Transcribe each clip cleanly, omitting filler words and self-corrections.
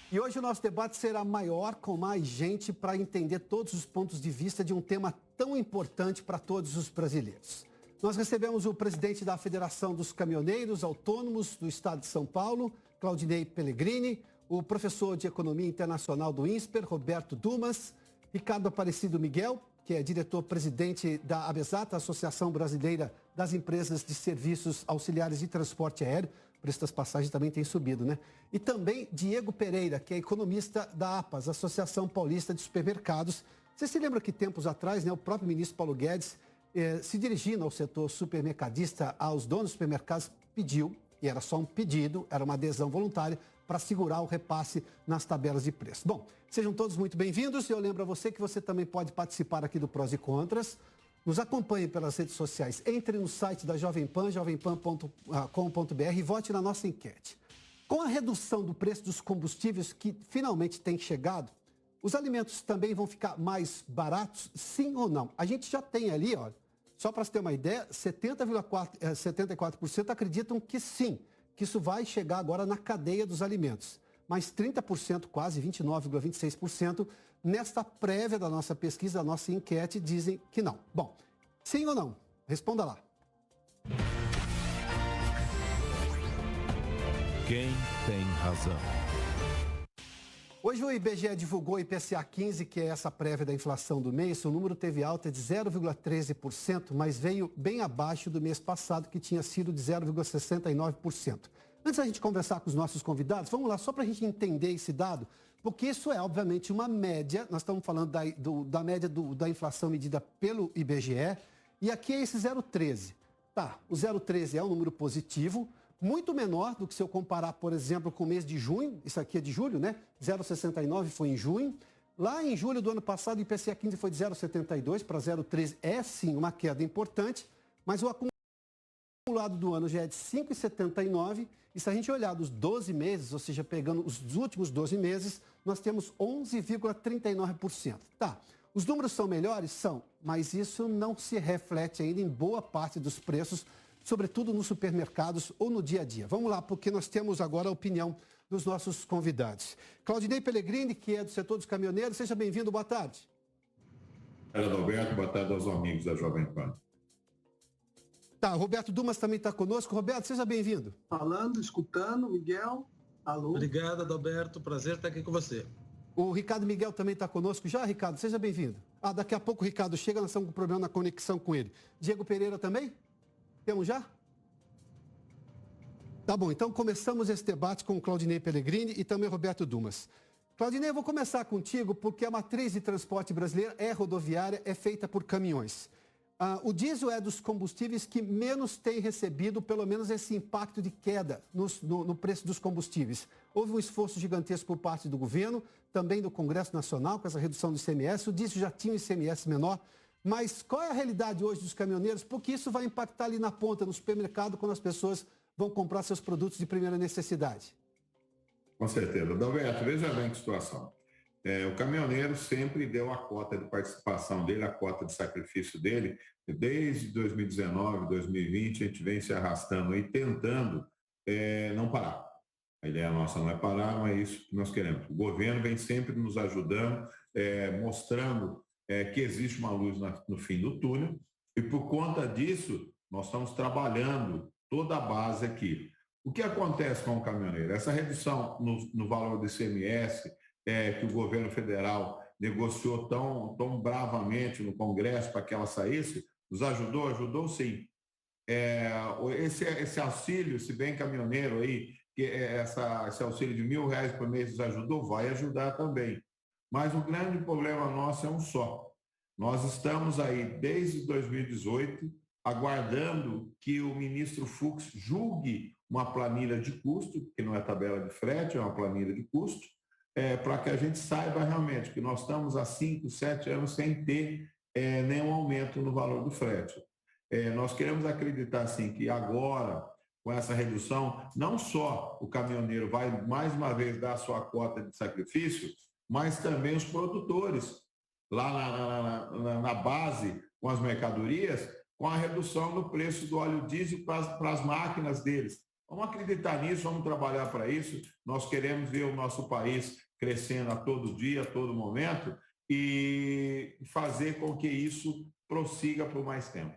E hoje o nosso debate será maior, com mais gente, para entender todos os pontos de vista de um tema tão importante para todos os brasileiros. Nós recebemos o presidente da Federação dos Caminhoneiros Autônomos do Estado de São Paulo, Claudinei Pellegrini, o professor de Economia Internacional do INSPER, Roberto Dumas, Ricardo Aparecido Miguel, que é diretor-presidente da ABESATA, Associação Brasileira das Empresas de Serviços Auxiliares de Transporte Aéreo. O preço das passagens também tem subido, né? E também Diego Pereira, que é economista da APAS, Associação Paulista de Supermercados. Você se lembra que tempos atrás, né, o próprio ministro Paulo Guedes, se dirigindo ao setor supermercadista, aos donos dos supermercados, pediu, e era só um pedido, era uma adesão voluntária, para segurar o repasse nas tabelas de preço. Bom, sejam todos muito bem-vindos e eu lembro a você que você também pode participar aqui do Prós e Contras. Nos acompanhe pelas redes sociais, entre no site da Jovem Pan, jovempan.com.br e vote na nossa enquete. Com a redução do preço dos combustíveis que finalmente tem chegado, os alimentos também vão ficar mais baratos, sim ou não? A gente já tem ali, olha, só para você ter uma ideia, 74% acreditam que sim, que isso vai chegar agora na cadeia dos alimentos. Mas 30%, quase 29,26%, nesta prévia da nossa pesquisa, da nossa enquete, dizem que não. Bom, sim ou não? Responda lá. Quem tem razão? Hoje o IBGE divulgou o IPCA 15, que é essa prévia da inflação do mês. O número teve alta de 0,13%, mas veio bem abaixo do mês passado, que tinha sido de 0,69%. Antes da gente conversar com os nossos convidados, vamos lá, só para a gente entender esse dado, porque isso é, obviamente, uma média. Nós estamos falando da média da inflação medida pelo IBGE, e aqui é esse 0,13. Tá, o 0,13 é um número positivo, muito menor do que se eu comparar, por exemplo, com o mês de junho. Isso aqui é de julho, né? 0,69 foi em junho. Lá em julho do ano passado, o IPCA 15 foi de 0,72 para 0,13. É, sim, uma queda importante, mas o acumulado do ano já é de 5,79. E se a gente olhar dos 12 meses, ou seja, pegando os últimos 12 meses, nós temos 11,39%. Tá, os números são melhores? São, mas isso não se reflete ainda em boa parte dos preços, sobretudo nos supermercados ou no dia a dia. Vamos lá, porque nós temos agora a opinião dos nossos convidados. Claudinei Pellegrini, que é do setor dos caminhoneiros, seja bem-vindo, boa tarde. Boa tarde, Alberto, boa tarde aos amigos da Jovem Pan. Tá, Roberto Dumas também está conosco. Roberto, seja bem-vindo. Falando, escutando, Miguel, alô. Obrigado, Adalberto, prazer estar aqui com você. O Ricardo Miguel também está conosco já, Ricardo, seja bem-vindo. Ah, daqui a pouco o Ricardo chega, nós estamos com problema na conexão com ele. Diego Pereira também? Temos já? Tá bom, então começamos esse debate com o Claudinei Pellegrini e também o Roberto Dumas. Claudinei, eu vou começar contigo porque a matriz de transporte brasileira é rodoviária, é feita por caminhões. O diesel é dos combustíveis que menos tem recebido, pelo menos, esse impacto de queda no preço dos combustíveis. Houve um esforço gigantesco por parte do governo, também do Congresso Nacional, com essa redução do ICMS. O diesel já tinha um ICMS menor. Mas qual é a realidade hoje dos caminhoneiros? Porque isso vai impactar ali na ponta, no supermercado, quando as pessoas vão comprar seus produtos de primeira necessidade. Com certeza. Adalberto, veja bem que situação. O caminhoneiro sempre deu a cota de participação dele, a cota de sacrifício dele. Desde 2019, 2020, a gente vem se arrastando e tentando não parar. A ideia nossa não é parar, mas é isso que nós queremos. O governo vem sempre nos ajudando, mostrando que existe uma luz no fim do túnel, e por conta disso, nós estamos trabalhando toda a base aqui. O que acontece com o caminhoneiro? Essa redução no valor do ICMS, que o governo federal negociou tão bravamente no Congresso para que ela saísse, nos ajudou? Ajudou sim. Esse auxílio, se bem caminhoneiro aí, esse auxílio de R$1.000 por mês nos ajudou, vai ajudar também. Mas o grande problema nosso é um só. Nós estamos aí desde 2018 aguardando que o ministro Fux julgue uma planilha de custo, que não é tabela de frete, é uma planilha de custo, para que a gente saiba realmente que nós estamos há 5, 7 anos sem ter nenhum aumento no valor do frete. Nós queremos acreditar assim, que agora, com essa redução, não só o caminhoneiro vai mais uma vez dar a sua cota de sacrifício, mas também os produtores, lá na base, com as mercadorias, com a redução do preço do óleo diesel para as máquinas deles. Vamos acreditar nisso, vamos trabalhar para isso. Nós queremos ver o nosso país crescendo a todo dia, a todo momento, e fazer com que isso prossiga por mais tempo.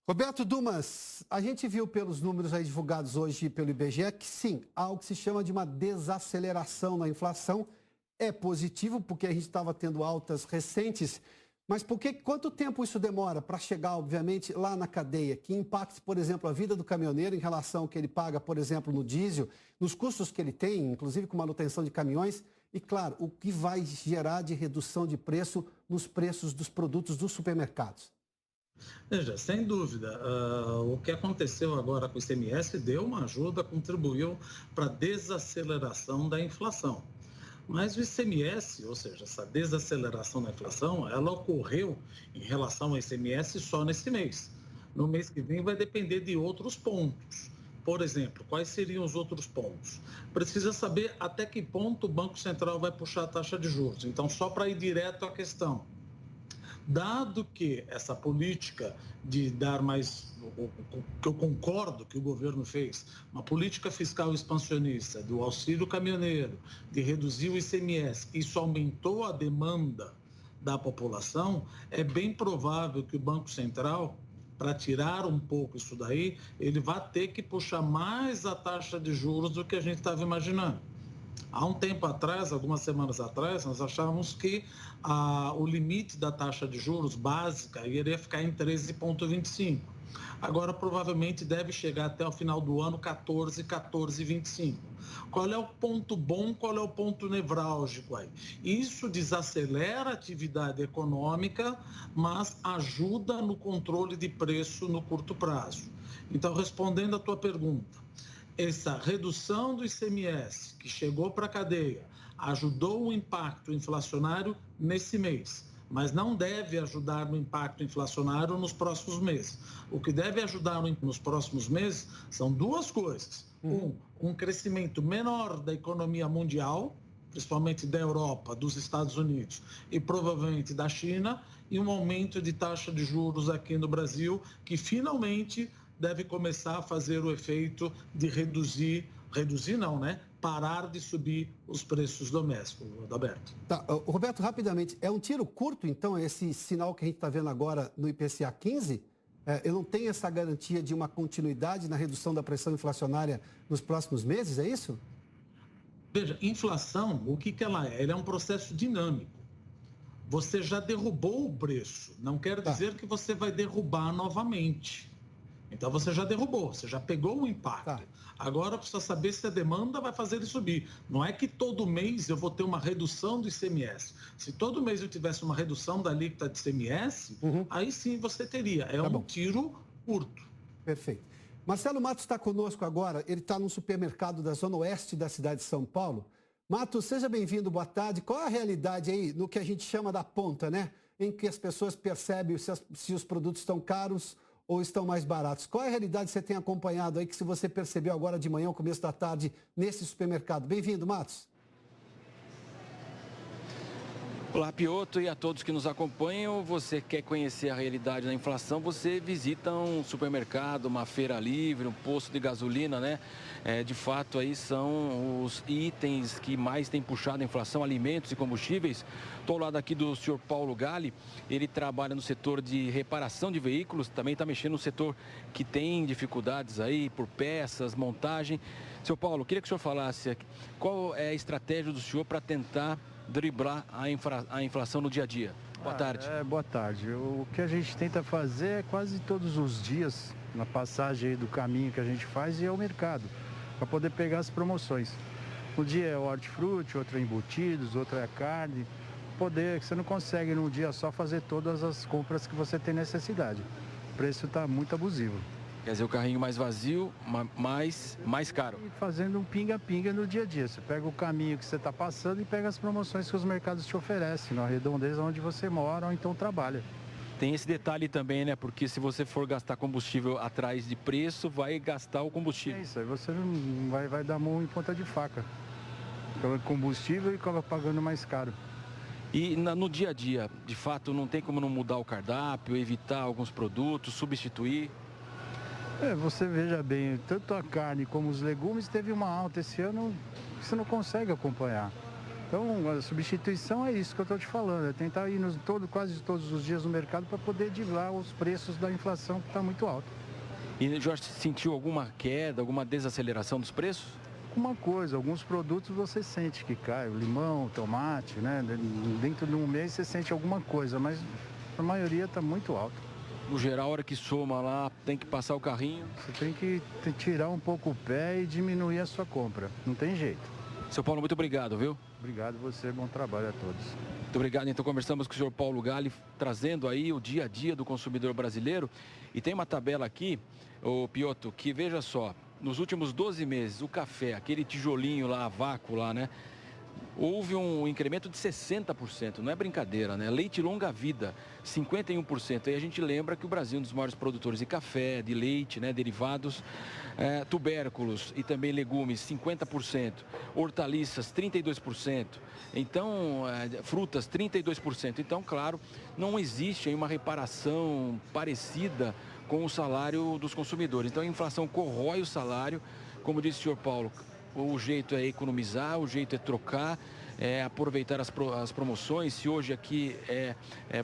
Roberto Dumas, a gente viu pelos números aí divulgados hoje pelo IBGE que sim, há algo que se chama de uma desaceleração na inflação. É positivo porque a gente estava tendo altas recentes, mas quanto tempo isso demora para chegar, obviamente, lá na cadeia, que impacte, por exemplo, a vida do caminhoneiro em relação ao que ele paga, por exemplo, no diesel, nos custos que ele tem, inclusive com manutenção de caminhões, e, claro, o que vai gerar de redução de preço nos preços dos produtos dos supermercados? Veja, sem dúvida, o que aconteceu agora com o ICMS deu uma ajuda, contribuiu para a desaceleração da inflação. Mas o ICMS, ou seja, essa desaceleração da inflação, ela ocorreu em relação ao ICMS só nesse mês. No mês que vem vai depender de outros pontos. Por exemplo, quais seriam os outros pontos? Precisa saber até que ponto o Banco Central vai puxar a taxa de juros. Então, só para ir direto à questão. Dado que essa política de dar mais, que eu concordo que o governo fez, uma política fiscal expansionista do auxílio caminhoneiro, de reduzir o ICMS, isso aumentou a demanda da população, é bem provável que o Banco Central, para tirar um pouco isso daí, ele vai ter que puxar mais a taxa de juros do que a gente estava imaginando. Há um tempo atrás, algumas semanas atrás, nós achávamos que o limite da taxa de juros básica iria ficar em 13,25. Agora, provavelmente, deve chegar até o final do ano 14,25. Qual é o ponto bom, qual é o ponto nevrálgico aí? Isso desacelera a atividade econômica, mas ajuda no controle de preço no curto prazo. Então, respondendo à tua pergunta, essa redução do ICMS que chegou para a cadeia ajudou o impacto inflacionário nesse mês, mas não deve ajudar no impacto inflacionário nos próximos meses. O que deve ajudar nos próximos meses são duas coisas. Um crescimento menor da economia mundial, principalmente da Europa, dos Estados Unidos e provavelmente da China, e um aumento de taxa de juros aqui no Brasil, que finalmente deve começar a fazer o efeito de parar de subir os preços domésticos, Roberto. Tá, Roberto, rapidamente, é um tiro curto, então, esse sinal que a gente está vendo agora no IPCA 15? Eu não tenho essa garantia de uma continuidade na redução da pressão inflacionária nos próximos meses, é isso? Veja, inflação, o que ela é? Ela é um processo dinâmico. Você já derrubou o preço, não quer dizer que você vai derrubar novamente. Então, você já derrubou, você já pegou o impacto. Tá. Agora, precisa saber se a demanda vai fazer ele subir. Não é que todo mês eu vou ter uma redução do ICMS. Se todo mês eu tivesse uma redução da alíquota de ICMS, aí sim você teria. É um tiro curto. Perfeito. Marcelo Matos está conosco agora. Ele está num supermercado da Zona Oeste da cidade de São Paulo. Matos, seja bem-vindo, boa tarde. Qual é a realidade aí no que a gente chama da ponta, né? Em que as pessoas percebem se os produtos estão caros ou estão mais baratos? Qual é a realidade que você tem acompanhado aí, que se você percebeu agora de manhã, ou começo da tarde, nesse supermercado? Bem-vindo, Matos. Olá, Piotr, e a todos que nos acompanham. Você quer conhecer a realidade da inflação, você visita um supermercado, uma feira livre, um posto de gasolina, né? De fato, aí são os itens que mais têm puxado a inflação, alimentos e combustíveis. Estou ao lado aqui do senhor Paulo Galli, ele trabalha no setor de reparação de veículos, também está mexendo no setor que tem dificuldades aí por peças, montagem. Senhor Paulo, queria que o senhor falasse qual é a estratégia do senhor para tentar driblar a inflação no dia a dia. Boa tarde. Boa tarde. O que a gente tenta fazer é quase todos os dias, na passagem do caminho que a gente faz, ir ao mercado, para poder pegar as promoções. Um dia é hortifruti, outro é embutidos, outro é carne. Você não consegue num dia só fazer todas as compras que você tem necessidade. O preço está muito abusivo. Quer dizer, o carrinho mais vazio, mais caro. E fazendo um pinga-pinga no dia a dia. Você pega o caminho que você está passando e pega as promoções que os mercados te oferecem, na redondeza onde você mora ou então trabalha. Tem esse detalhe também, né? Porque se você for gastar combustível atrás de preço, vai gastar o combustível. É isso, aí você não vai dar mão em ponta de faca. Pelo combustível e acaba pagando mais caro. E no dia a dia, de fato, não tem como não mudar o cardápio, evitar alguns produtos, substituir? Você veja bem, tanto a carne como os legumes teve uma alta esse ano, você não consegue acompanhar. Então, a substituição é isso que eu estou te falando, é tentar ir quase todos os dias no mercado para poder driblar os preços da inflação que está muito alta. E, Jorge, sentiu alguma queda, alguma desaceleração dos preços? Uma coisa, alguns produtos você sente que cai, o limão, o tomate, né? Dentro de um mês você sente alguma coisa, mas a maioria está muito alta. No geral, a hora que soma lá, tem que passar o carrinho. Você tem que tirar um pouco o pé e diminuir a sua compra, não tem jeito. Seu Paulo, muito obrigado, viu? Obrigado você, bom trabalho a todos. Muito obrigado. Então, conversamos com o senhor Paulo Galli, trazendo aí o dia a dia do consumidor brasileiro. E tem uma tabela aqui, ô Piotto, que veja só, nos últimos 12 meses, o café, aquele tijolinho lá, a vácuo lá, né? Houve um incremento de 60%, não é brincadeira, né? Leite longa-vida, 51%. E a gente lembra que o Brasil é um dos maiores produtores de café, de leite, né? Derivados, tubérculos e também legumes, 50%. Hortaliças, 32%. Então, frutas, 32%. Então, claro, não existe aí uma reparação parecida com o salário dos consumidores. Então, a inflação corrói o salário, como disse o senhor Paulo. O jeito é economizar, o jeito é trocar, é aproveitar as promoções. Se hoje aqui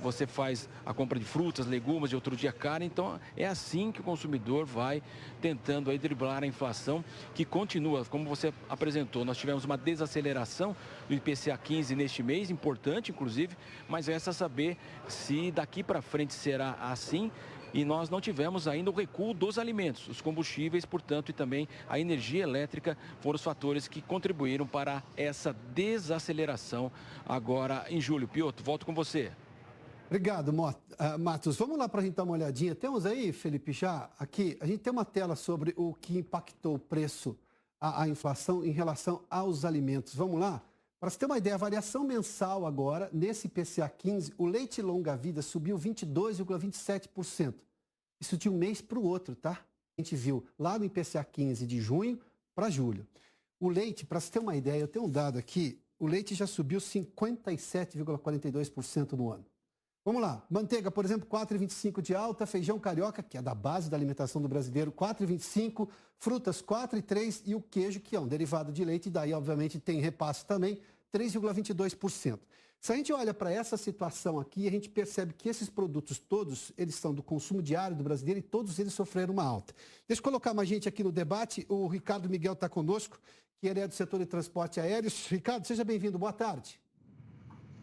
você faz a compra de frutas, legumes e outro dia carne, então é assim que o consumidor vai tentando aí driblar a inflação, que continua, como você apresentou. Nós tivemos uma desaceleração do IPCA 15 neste mês, importante inclusive, mas resta saber se daqui para frente será assim. E nós não tivemos ainda o recuo dos alimentos, os combustíveis, portanto, e também a energia elétrica foram os fatores que contribuíram para essa desaceleração agora em julho. Piotto, volto com você. Obrigado, Matos. Vamos lá para a gente dar uma olhadinha. Temos aí, Felipe, já aqui, a gente tem uma tela sobre o que impactou o preço, a inflação em relação aos alimentos. Vamos lá? Para você ter uma ideia, a variação mensal agora, nesse IPCA 15, o leite longa-vida subiu 22,27%. Isso de um mês para o outro, tá? A gente viu lá no IPCA 15 de junho para julho. O leite, para você ter uma ideia, eu tenho um dado aqui, o leite já subiu 57,42% no ano. Vamos lá, manteiga, por exemplo, 4,25 de alta, feijão carioca, que é da base da alimentação do brasileiro, 4,25, frutas 4,3 e o queijo, que é um derivado de leite, e daí, obviamente, tem repasse também, 3,22%. Se a gente olha para essa situação aqui, a gente percebe que esses produtos todos, eles são do consumo diário do brasileiro e todos eles sofreram uma alta. Deixa eu colocar mais gente aqui no debate, o Ricardo Miguel está conosco, que ele é do setor de transporte aéreo. Ricardo, seja bem-vindo, boa tarde.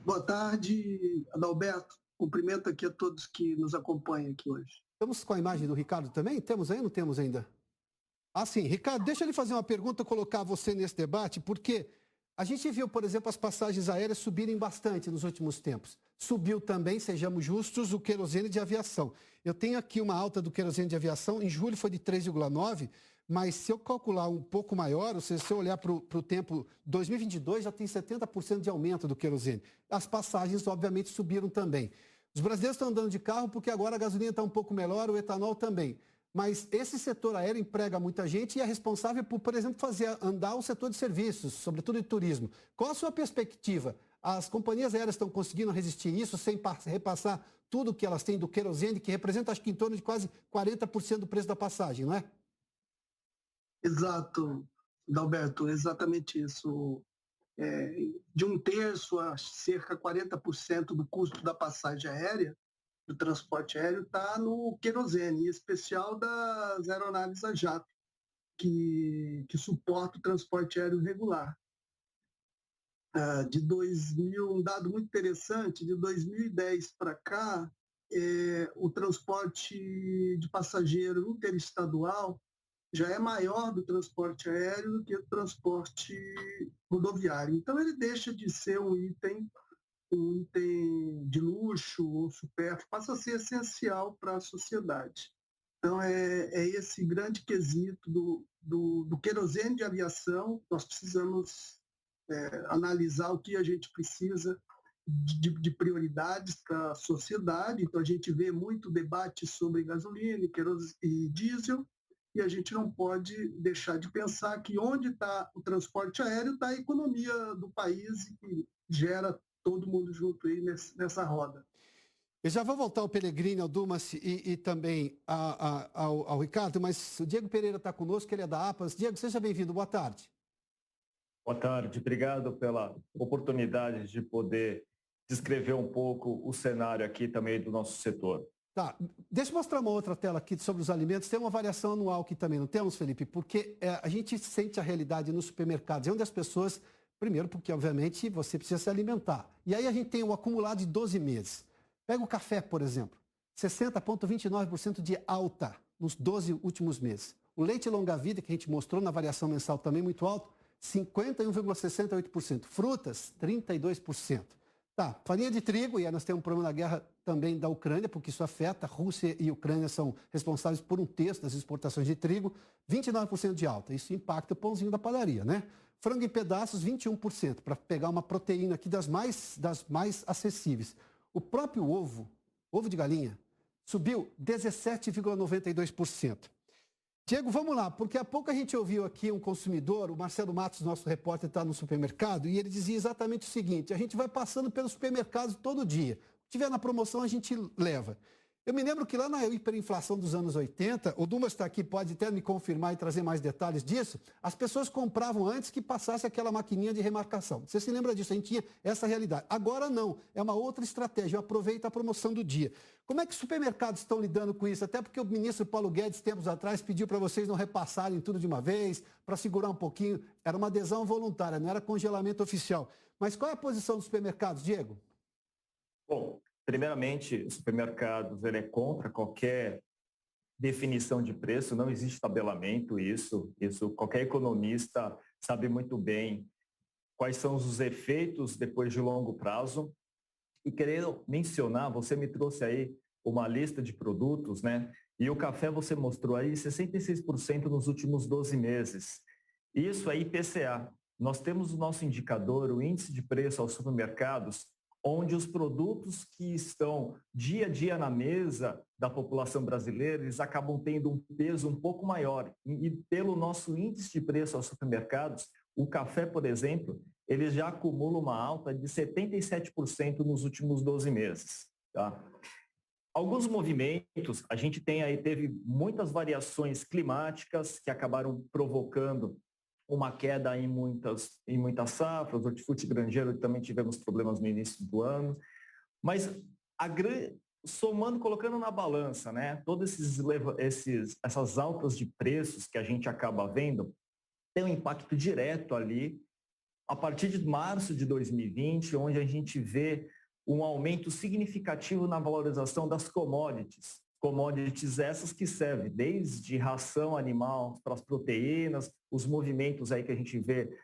Boa tarde, Adalberto. Cumprimento aqui a todos que nos acompanham aqui hoje. Estamos com a imagem do Ricardo também? Temos aí ou não temos ainda? Ah, sim. Ricardo, deixa eu lhe fazer uma pergunta, colocar você nesse debate, porque a gente viu, por exemplo, as passagens aéreas subirem bastante nos últimos tempos. Subiu também, sejamos justos, o querosene de aviação. Eu tenho aqui uma alta do querosene de aviação, em julho foi de 3,9%, mas se eu calcular um pouco maior, ou seja, se eu olhar para o tempo 2022, já tem 70% de aumento do querosene. As passagens, obviamente, subiram também. Os brasileiros estão andando de carro porque agora a gasolina está um pouco melhor, o etanol também. Mas esse setor aéreo emprega muita gente e é responsável por exemplo, fazer andar o setor de serviços, sobretudo de turismo. Qual a sua perspectiva? As companhias aéreas estão conseguindo resistir isso sem repassar tudo que elas têm do querosene, que representa, acho que, em torno de quase 40% do preço da passagem, não é? Exato, Adalberto, exatamente isso. De 1/3 a cerca de 40% do custo da passagem aérea, do transporte aéreo, está no querosene, em especial das aeronaves a jato, que suportam o transporte aéreo regular. Um dado muito interessante, de 2010 para cá, o transporte de passageiro interestadual já é maior do transporte aéreo do que o transporte rodoviário. Então, ele deixa de ser um item de luxo ou supérfluo, passa a ser essencial para a sociedade. Então, é esse grande quesito do querosene de aviação. Nós precisamos analisar o que a gente precisa de prioridades para a sociedade. Então, a gente vê muito debate sobre gasolina e diesel, e a gente não pode deixar de pensar que onde está o transporte aéreo está a economia do país e que gera todo mundo junto aí nessa roda. Eu já vou voltar ao Pellegrini, ao Dumas e também ao Ricardo, mas o Diego Pereira está conosco, ele é da APAS. Diego, seja bem-vindo, boa tarde. Boa tarde, obrigado pela oportunidade de poder descrever um pouco o cenário aqui também do nosso setor. Tá, deixa eu mostrar uma outra tela aqui sobre os alimentos. Tem uma variação anual aqui também, não temos, Felipe? Porque a gente sente a realidade nos supermercados, é onde as pessoas, primeiro porque obviamente você precisa se alimentar. E aí a gente tem o acumulado de 12 meses. Pega o café, por exemplo, 60,29% de alta nos 12 últimos meses. O leite longa-vida, que a gente mostrou na variação mensal também muito alto, 51,68%. Frutas, 32%. Tá, farinha de trigo, e aí nós temos um problema na guerra também da Ucrânia, porque isso afeta. Rússia e Ucrânia são responsáveis por 1/3 das exportações de trigo, 29% de alta. Isso impacta o pãozinho da padaria, né? Frango em pedaços, 21%, para pegar uma proteína aqui das mais acessíveis. O próprio ovo de galinha, subiu 17,92%. Diego, vamos lá, porque há pouco a gente ouviu aqui um consumidor, o Marcelo Matos, nosso repórter, está no supermercado, e ele dizia exatamente o seguinte: a gente vai passando pelos supermercados todo dia. Se tiver na promoção, a gente leva. Eu me lembro que lá na hiperinflação dos anos 80, o Dumas está aqui, pode até me confirmar e trazer mais detalhes disso, as pessoas compravam antes que passasse aquela maquininha de remarcação. Você se lembra disso? A gente tinha essa realidade. Agora não, é uma outra estratégia, aproveita a promoção do dia. Como é que os supermercados estão lidando com isso? Até porque o ministro Paulo Guedes, tempos atrás, pediu para vocês não repassarem tudo de uma vez, para segurar um pouquinho. Era uma adesão voluntária, não era congelamento oficial. Mas qual é a posição dos supermercados, Diego? Bom, primeiramente, os supermercados, ele é contra qualquer definição de preço, não existe tabelamento, isso qualquer economista sabe muito bem quais são os efeitos depois de longo prazo. E querendo mencionar, você me trouxe aí uma lista de produtos, né? E o café você mostrou aí 66% nos últimos 12 meses. Isso é IPCA. Nós temos o nosso indicador, o índice de preço aos supermercados, onde os produtos que estão dia a dia na mesa da população brasileira, eles acabam tendo um peso um pouco maior. E pelo nosso índice de preço aos supermercados, o café, por exemplo, ele já acumula uma alta de 77% nos últimos 12 meses. Tá? Alguns movimentos, a gente teve muitas variações climáticas que acabaram provocando uma queda em muitas safras, hortifruti granjeiro também tivemos problemas no início do ano, mas somando, colocando na balança, né, todas essas altas de preços que a gente acaba vendo, tem um impacto direto ali, a partir de março de 2020, onde a gente vê um aumento significativo na valorização das commodities essas que servem desde ração animal para as proteínas, os movimentos aí que a gente vê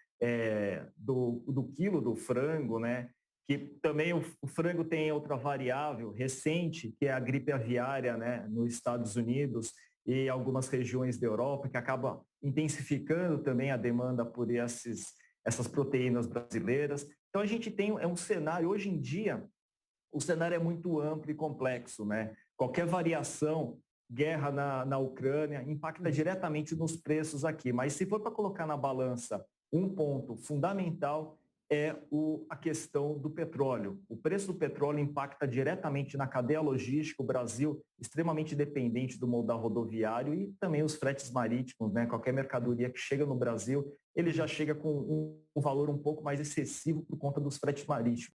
do quilo do frango, né? Que também o frango tem outra variável recente, que é a gripe aviária, né? Nos Estados Unidos e algumas regiões da Europa, que acaba intensificando também a demanda por essas proteínas brasileiras. Então a gente tem um cenário, hoje em dia, o cenário é muito amplo e complexo, né? Qualquer variação, guerra na Ucrânia, impacta diretamente nos preços aqui. Mas se for para colocar na balança um ponto fundamental, é a questão do petróleo. O preço do petróleo impacta diretamente na cadeia logística, o Brasil extremamente dependente do modal rodoviário e também os fretes marítimos, né? Qualquer mercadoria que chega no Brasil, ele já chega com um valor um pouco mais excessivo por conta dos fretes marítimos.